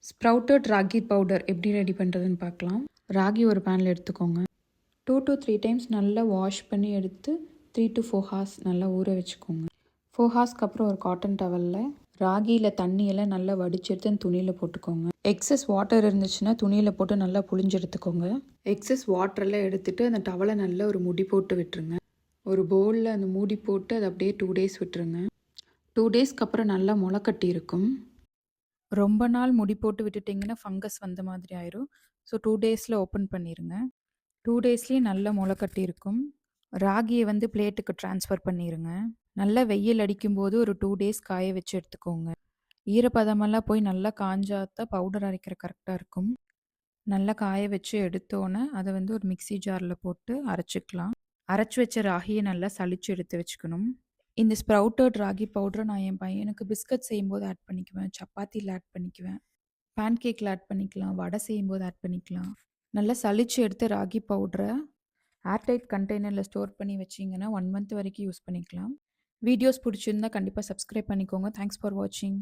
Sprouted ragi powder எப்படி ready பண்ணுறதுன்னு பார்க்கலாம். ராகி ஒரு பேனில் எடுத்துக்கோங்க. 2 to 3 டைம்ஸ் நல்லா வாஷ் பண்ணி எடுத்து 3 to 4 ஹார்ஸ் நல்லா ஊற வச்சுக்கோங்க. 4 ஹார்ஸ்க்கு அப்புறம் ஒரு காட்டன் டவலில் ராகியில் தண்ணியெல்லாம் நல்லா வடிச்சு எடுத்து அந்த துணியில் போட்டுக்கோங்க. எக்ஸஸ் வாட்டர் இருந்துச்சுன்னா துணியில் போட்டு நல்லா புழிஞ்சு எடுத்துக்கோங்க. எக்ஸஸ் வாட்டரெல்லாம் எடுத்துகிட்டு அந்த டவலை நல்லா ஒரு முடி போட்டு விட்டுருங்க. ஒரு பவுலில் அந்த மூடி போட்டு அதை அப்படியே 2 டேஸ் விட்டுருங்க. 2 டேஸ்க்கு அப்புறம் நல்லா முளைக்கட்டி இருக்கும். ரொம்ப நாள் முடி போட்டு விட்டுட்டிங்கன்னா ஃபங்கஸ் வந்த மாதிரி ஆயிரும். ஸோ 2 டேஸில் ஓப்பன் பண்ணிடுங்க. 2 டேஸ்லேயே நல்லா முளை கட்டியிருக்கும். ராகியை வந்து பிளேட்டுக்கு ட்ரான்ஸ்ஃபர் பண்ணிடுங்க. நல்லா வெயில் அடிக்கும்போது ஒரு 2 டேஸ் காய வச்சு எடுத்துக்கோங்க. ஈரப்பதமெல்லாம் போய் நல்லா காஞ்சாதான் பவுடர் அரைக்கிற கரெக்டாக இருக்கும். நல்லா காய வச்சு எடுத்தோன்னே அதை வந்து ஒரு மிக்ஸி ஜாரில் போட்டு அரைச்சிக்கலாம். அரைச்சி வச்ச ராகியை நல்லா சலிச்சு எடுத்து வச்சுக்கணும். இந்த ஸ்ப்ரவுட்டட் ராகி பவுடரை நான் என் பையனுக்கு பிஸ்கட் செய்யும்போது ஆட் பண்ணிக்குவேன், சப்பாத்தியில் ஆட் பண்ணிக்குவேன், பேன் கேக்கில் ஆட் பண்ணிக்கலாம், வடை செய்யும்போது ஆட் பண்ணிக்கலாம். நல்லா சலிச்சு எடுத்த ராகி பவுடரை ஏர்டைட் கண்டெய்னரில் ஸ்டோர் பண்ணி வச்சிங்கன்னா 1 மந்த் வரைக்கும் யூஸ் பண்ணிக்கலாம். வீடியோஸ் பிடிச்சிருந்தா கண்டிப்பாக சப்ஸ்கிரைப் பண்ணிக்கோங்க. தேங்க்ஸ் ஃபார் வாட்சிங்.